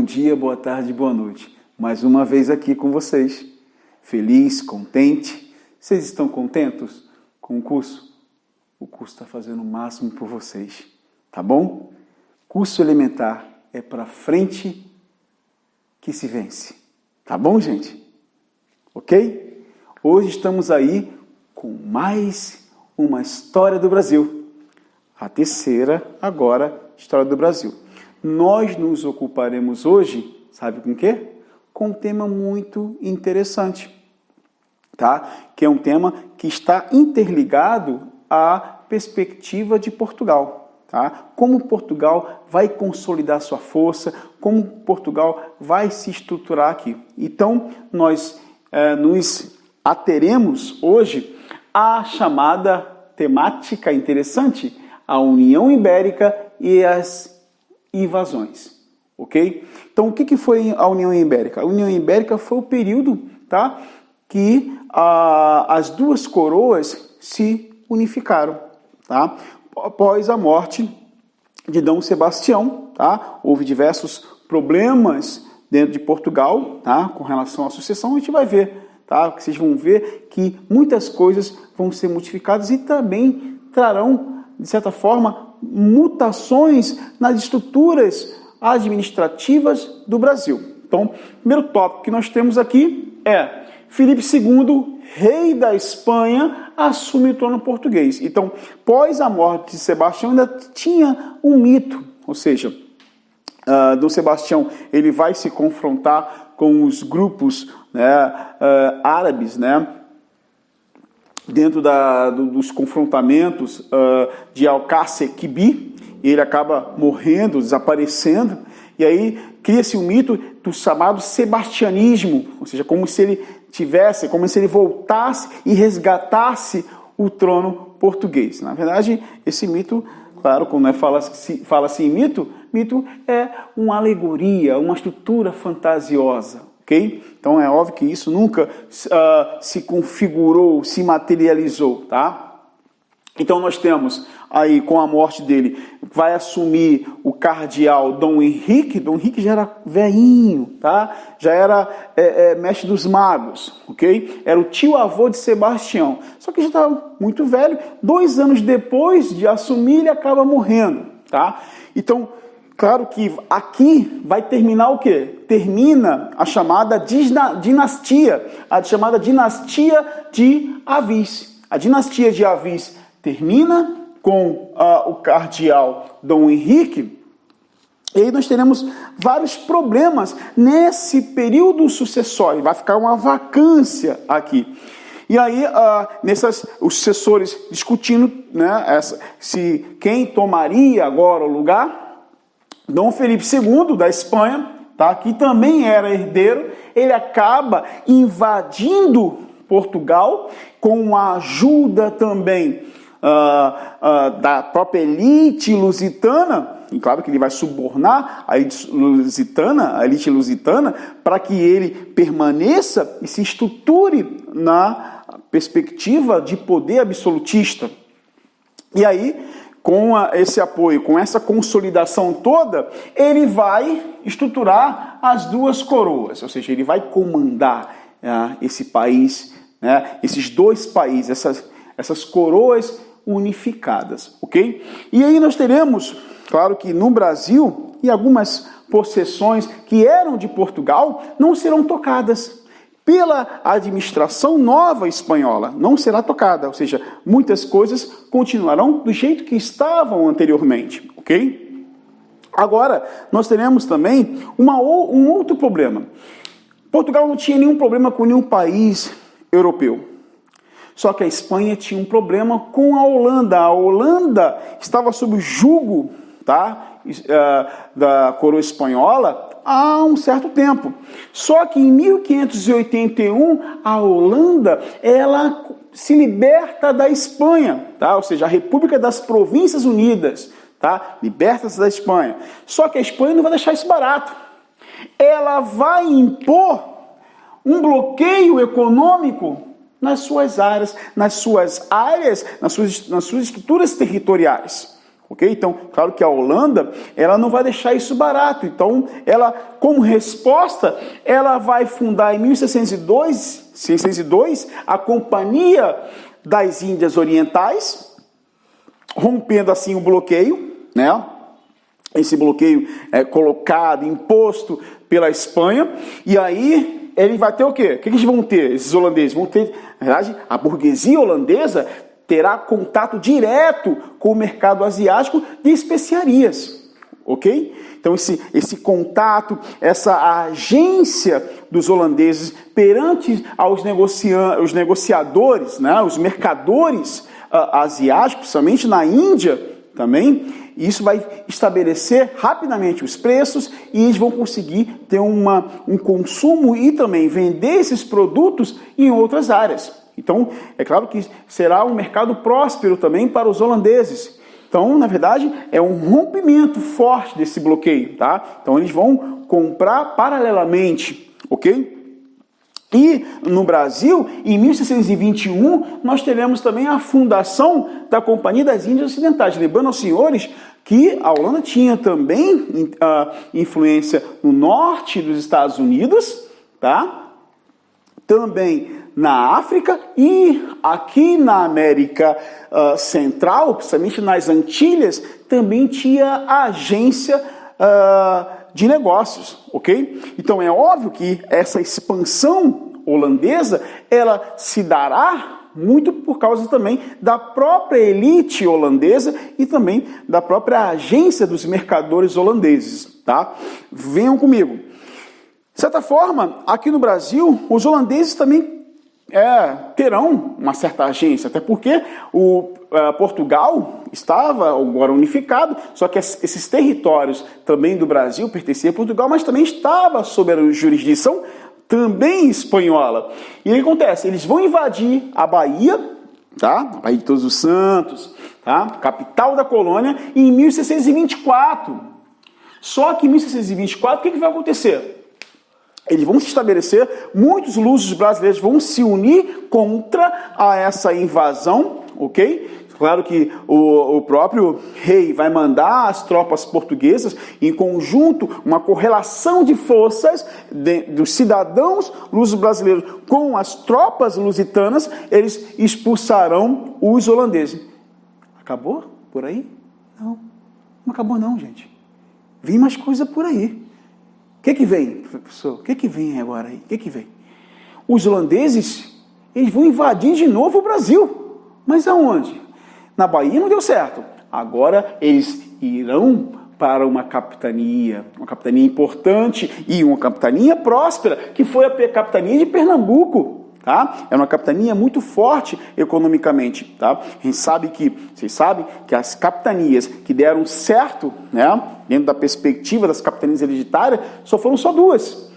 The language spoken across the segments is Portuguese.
dia, boa tarde, boa noite. Mais uma vez aqui com vocês. Feliz, contente. Vocês estão contentos com o curso? O curso está fazendo o máximo por vocês, tá bom? Curso elementar é para frente que se vence. Tá bom, gente? Ok? Hoje estamos aí com mais uma história do Brasil. A terceira, agora, história do Brasil. Nós nos ocuparemos hoje, sabe com o quê? Com um tema muito interessante, tá? Que é um tema que está interligado à perspectiva de Portugal, tá? Como Portugal vai consolidar sua força, como Portugal vai se estruturar aqui. Então, nós nos ateremos hoje à chamada temática interessante, a União Ibérica e as invasões, ok? Então, o que foi a União Ibérica? A União Ibérica foi o período, tá, que as duas coroas se unificaram, tá? Após a morte de Dom Sebastião, tá? Houve diversos problemas dentro de Portugal, tá? Com relação à sucessão, a gente vai ver, tá? Vocês vão ver que muitas coisas vão ser modificadas e também trarão, de certa forma, mutações nas estruturas administrativas do Brasil. Então, o primeiro tópico que nós temos aqui é Filipe II, rei da Espanha, assume o trono português. Então, após a morte de Sebastião, ainda tinha um mito, ou seja, Dom Sebastião ele vai se confrontar com os grupos, né, árabes, né, dentro dos confrontamentos de Alcácer Quibir. Ele acaba morrendo, desaparecendo, e aí cria-se um mito do chamado sebastianismo, ou seja, como se ele tivesse, como se ele voltasse e resgatasse o trono português. Na verdade, esse mito, claro, quando fala-se em mito, mito é uma alegoria, uma estrutura fantasiosa, ok? Então é óbvio que isso nunca se configurou, se materializou, tá? Então nós temos aí, com a morte dele, vai assumir o cardeal Dom Henrique. Dom Henrique já era velhinho, tá? Já era mestre dos magos, ok? Era o tio-avô de Sebastião. Só que já estava muito velho. 2 anos depois de assumir, ele acaba morrendo, tá? Então, claro que aqui vai terminar o quê? Termina a chamada dinastia, a chamada dinastia de Avis. A dinastia de Avis termina com o cardeal Dom Henrique, e aí nós teremos vários problemas nesse período sucessório, vai ficar uma vacância aqui. E aí, os sucessores discutindo, né, se quem tomaria agora o lugar. Dom Felipe II, da Espanha, tá, que também era herdeiro, ele acaba invadindo Portugal com a ajuda também da própria elite lusitana, e claro que ele vai subornar a elite lusitana para que ele permaneça e se estruture na perspectiva de poder absolutista. E aí, com esse apoio, com essa consolidação toda, ele vai estruturar as duas coroas, ou seja, ele vai comandar esse país, né, esses dois países, essas coroas unificadas, ok? E aí nós teremos, claro que no Brasil, e algumas possessões que eram de Portugal não serão tocadas pela administração nova espanhola, não será tocada, ou seja, muitas coisas continuarão do jeito que estavam anteriormente, ok? Agora, nós teremos também um outro problema. Portugal não tinha nenhum problema com nenhum país europeu. Só que a Espanha tinha um problema com a Holanda. A Holanda estava sob o jugo, tá, da coroa espanhola há um certo tempo. Só que em 1581, a Holanda ela se liberta da Espanha, tá? Ou seja, a República das Províncias Unidas, tá? Liberta-se da Espanha. Só que a Espanha não vai deixar isso barato. Ela vai impor um bloqueio econômico nas suas áreas, nas suas estruturas territoriais, Ok? Então, claro que a Holanda, ela não vai deixar isso barato. Então, ela, como resposta, ela vai fundar em 1602 a Companhia das Índias Orientais, rompendo assim o bloqueio, né? Esse bloqueio é colocado, imposto pela Espanha, e aí ele vai ter o quê? O que eles vão ter, esses holandeses? Vão ter, na verdade, a burguesia holandesa terá contato direto com o mercado asiático de especiarias, ok? Então esse contato, essa agência dos holandeses perante aos os negociadores, né, os mercadores asiáticos, somente na Índia também, isso vai estabelecer rapidamente os preços e eles vão conseguir ter um consumo e também vender esses produtos em outras áreas. Então, é claro que será um mercado próspero também para os holandeses. Então, na verdade, é um rompimento forte desse bloqueio, tá? Então, eles vão comprar paralelamente, ok? E no Brasil, em 1621, nós teremos também a fundação da Companhia das Índias Ocidentais. Lembrando aos senhores que a Holanda tinha também influência no norte dos Estados Unidos, tá? Também na África e aqui na América Central, principalmente nas Antilhas, também tinha agência de negócios, ok? Então é óbvio que essa expansão holandesa, ela se dará muito por causa também da própria elite holandesa e também da própria agência dos mercadores holandeses, tá? Venham comigo. De certa forma, aqui no Brasil, os holandeses também terão uma certa agência, até porque Portugal estava agora unificado, só que esses territórios também do Brasil pertenciam a Portugal, mas também estava sob a jurisdição também espanhola. E o que acontece? Eles vão invadir a Bahia, tá? A Bahia de Todos os Santos, tá? Capital da colônia, em 1624. Só que em 1624, o que vai acontecer? Eles vão se estabelecer, muitos lusos brasileiros vão se unir contra essa invasão, ok? Claro que o próprio rei vai mandar as tropas portuguesas, em conjunto, uma correlação de forças dos cidadãos lusos brasileiros com as tropas lusitanas, eles expulsarão os holandeses. Acabou por aí? Não acabou não, gente. Vem mais coisa por aí. O que vem, professor? O que vem agora aí? O que vem? Os holandeses, eles vão invadir de novo o Brasil. Mas aonde? Na Bahia não deu certo. Agora eles irão para uma capitania importante e uma capitania próspera, que foi a capitania de Pernambuco. Tá? É uma capitania muito forte economicamente. Tá? Vocês sabem que as capitanias que deram certo, né, dentro da perspectiva das capitanias hereditárias, foram duas.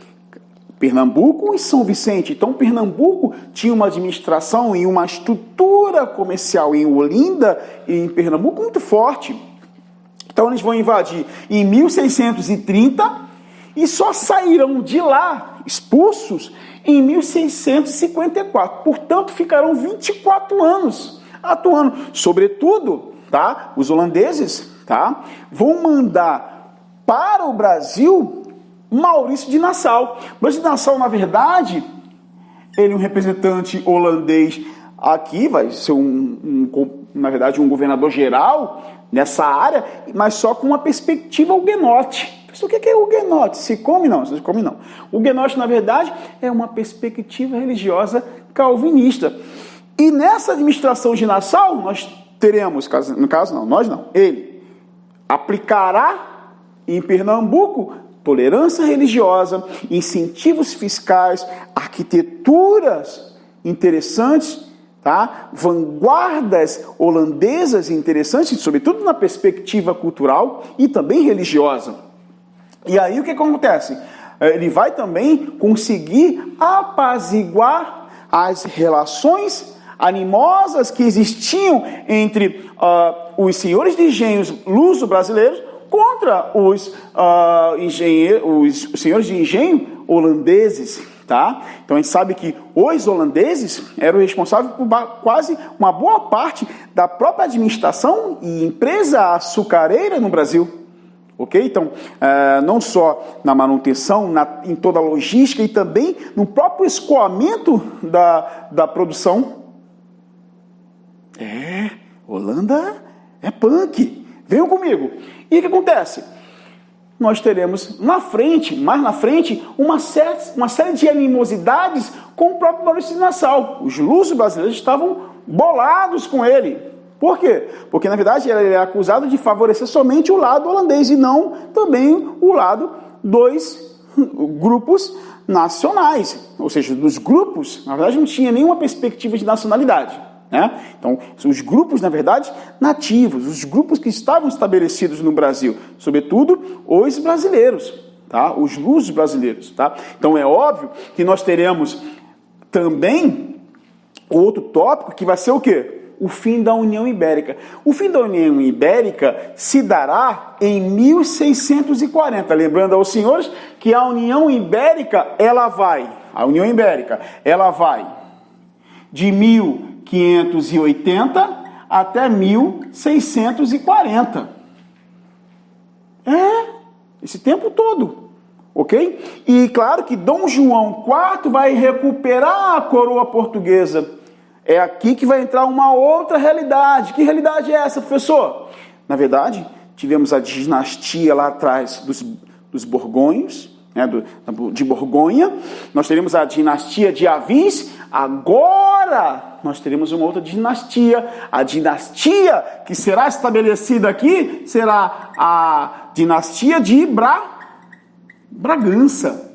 Pernambuco e São Vicente. Então, Pernambuco tinha uma administração e uma estrutura comercial em Olinda e em Pernambuco muito forte. Então, eles vão invadir em 1630 e só sairão de lá expulsos em 1654. Portanto, ficarão 24 anos atuando. Sobretudo, tá? Os holandeses, tá? Vão mandar para o Brasil Maurício de Nassau. Maurício de Nassau, na verdade, ele é um representante holandês aqui, vai ser na verdade, um governador geral nessa área, mas só com uma perspectiva huguenote. O que é huguenote? Se come não, se come não. O huguenote, na verdade, é uma perspectiva religiosa calvinista. E nessa administração de Nassau, nós teremos, no caso não, nós não, ele aplicará em Pernambuco tolerância religiosa, incentivos fiscais, arquiteturas interessantes, tá? Vanguardas holandesas interessantes, sobretudo na perspectiva cultural e também religiosa. E aí o que acontece? Ele vai também conseguir apaziguar as relações animosas que existiam entre os senhores de engenhos luso-brasileiros contra os senhores de engenho holandeses, Tá? Então a gente sabe que os holandeses eram responsáveis por quase uma boa parte da própria administração e empresa açucareira no Brasil. Ok? Então, não só na manutenção, em toda a logística e também no próprio escoamento da produção. Holanda é punk. Venham comigo. E o que acontece? Nós teremos mais na frente, uma série de animosidades com o próprio Maurício de Nassau. Os lusos brasileiros estavam bolados com ele. Por quê? Porque, na verdade, ele é acusado de favorecer somente o lado holandês e não também o lado dos grupos nacionais. Ou seja, dos grupos, na verdade, não tinha nenhuma perspectiva de nacionalidade. Né? Então, os grupos, na verdade, nativos, os grupos que estavam estabelecidos no Brasil, sobretudo os brasileiros, tá? Os lusos brasileiros. Tá? Então, é óbvio que nós teremos também outro tópico que vai ser o quê? O fim da União Ibérica. O fim da União Ibérica se dará em 1640. Lembrando aos senhores que a União Ibérica, ela vai de 1580 até 1640. Esse tempo todo, ok? E claro que Dom João IV vai recuperar a coroa portuguesa. É aqui que vai entrar uma outra realidade. Que realidade é essa, professor? Na verdade, tivemos a dinastia lá atrás dos Borgonhos, né, de Borgonha. Nós teremos a dinastia de Avís. Agora nós teremos uma outra dinastia. A dinastia que será estabelecida aqui será a dinastia de Bragança.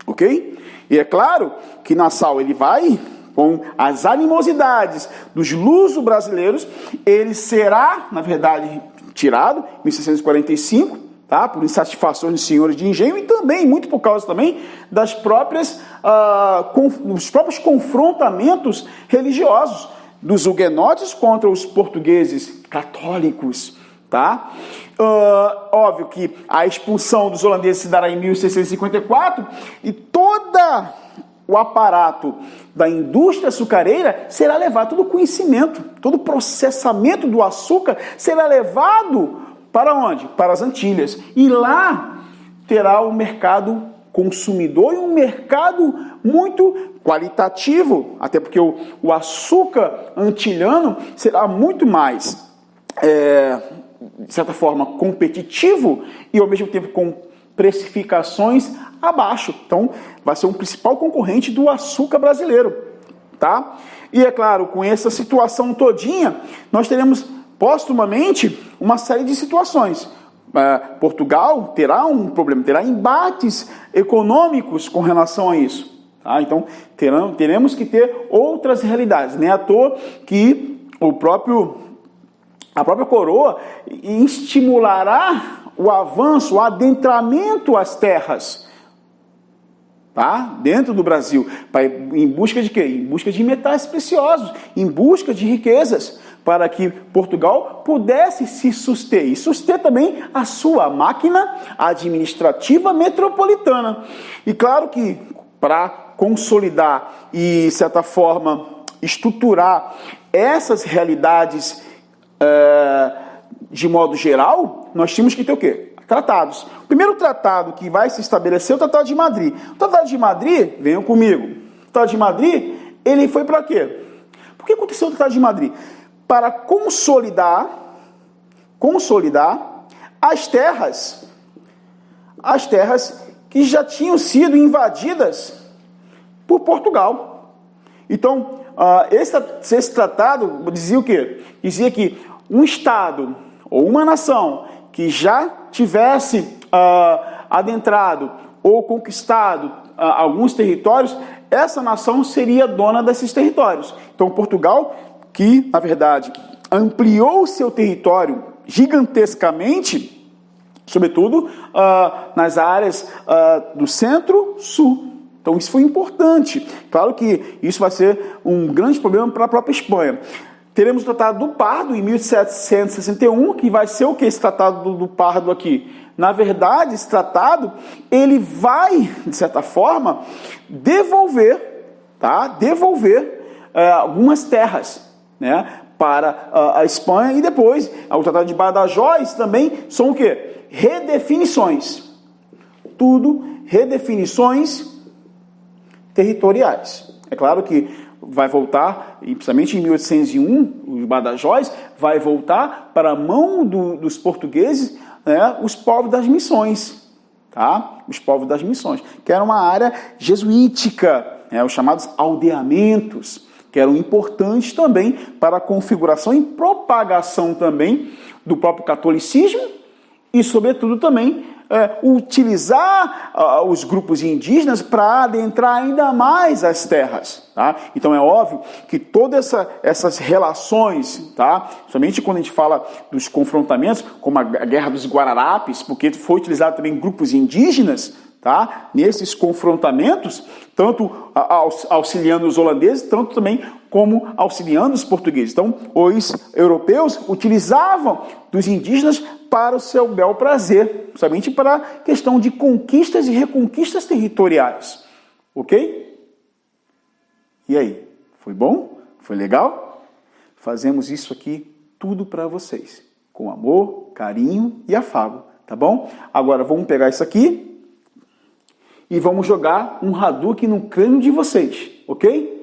Ok? E é claro que Nassau ele vai, com as animosidades dos luso-brasileiros, ele será, na verdade, tirado em 1645, tá? Por insatisfações dos senhores de engenho e também, muito por causa também, dos próprios confrontamentos religiosos dos huguenotes contra os portugueses católicos. Tá? Óbvio que a expulsão dos holandeses se dará em 1654 e toda o aparato da indústria açucareira será levado, todo o conhecimento, todo o processamento do açúcar será levado para onde? Para as Antilhas. E lá terá um mercado consumidor e um mercado muito qualitativo, até porque o açúcar antilhano será muito mais, de certa forma, competitivo e ao mesmo tempo com precificações abaixo. Então, vai ser um principal concorrente do açúcar brasileiro, tá? E é claro, com essa situação todinha, nós teremos postumamente uma série de situações. Portugal terá um problema, terá embates econômicos com relação a isso. Tá? Então, teremos que ter outras realidades. Não é à toa que a própria coroa estimulará o avanço, o adentramento às terras, tá? Dentro do Brasil, em busca de quê? Em busca de metais preciosos, em busca de riquezas, para que Portugal pudesse se suster e suster também a sua máquina administrativa metropolitana. E claro que para consolidar e, de certa forma, estruturar essas realidades de modo geral, nós tínhamos que ter o quê? Tratados. O primeiro tratado que vai se estabelecer é o Tratado de Madrid. O Tratado de Madrid, venham comigo, o Tratado de Madrid, ele foi para quê? Por que aconteceu o Tratado de Madrid? Para consolidar as terras que já tinham sido invadidas por Portugal. Então, esse tratado dizia o quê? Dizia que um Estado ou uma nação que já tivesse adentrado ou conquistado alguns territórios, essa nação seria dona desses territórios. Então, Portugal, que, na verdade, ampliou seu território gigantescamente, sobretudo nas áreas do centro-sul. Então, isso foi importante. Claro que isso vai ser um grande problema para a própria Espanha. Teremos o Tratado do Pardo, em 1761, que vai ser o que esse Tratado do Pardo aqui? Na verdade, esse tratado, ele vai, de certa forma, devolver algumas terras, né, para a Espanha, e depois, o Tratado de Badajoz também são o quê? Redefinições. Tudo redefinições territoriais. É claro que vai voltar, principalmente em 1801, o Badajoz vai voltar para a mão dos portugueses, né, os povos das missões, tá? Os povos das missões, que era uma área jesuítica, né, os chamados aldeamentos, que eram importantes também para a configuração e propagação também do próprio catolicismo e, sobretudo, também utilizar os grupos indígenas para adentrar ainda mais as terras. Tá? Então é óbvio que todas essas relações, tá? Somente quando a gente fala dos confrontamentos, como a Guerra dos Guararapes, porque foi utilizado também grupos indígenas, tá? Nesses confrontamentos, tanto auxiliando os holandeses, tanto também como auxiliando os portugueses. Então, os europeus utilizavam dos indígenas para o seu bel prazer, somente para a questão de conquistas e reconquistas territoriais. Ok? E aí? Foi bom? Foi legal? Fazemos isso aqui tudo para vocês, com amor, carinho e afago, tá bom? Agora vamos pegar isso aqui e vamos jogar um Hadouken no crânio de vocês, ok?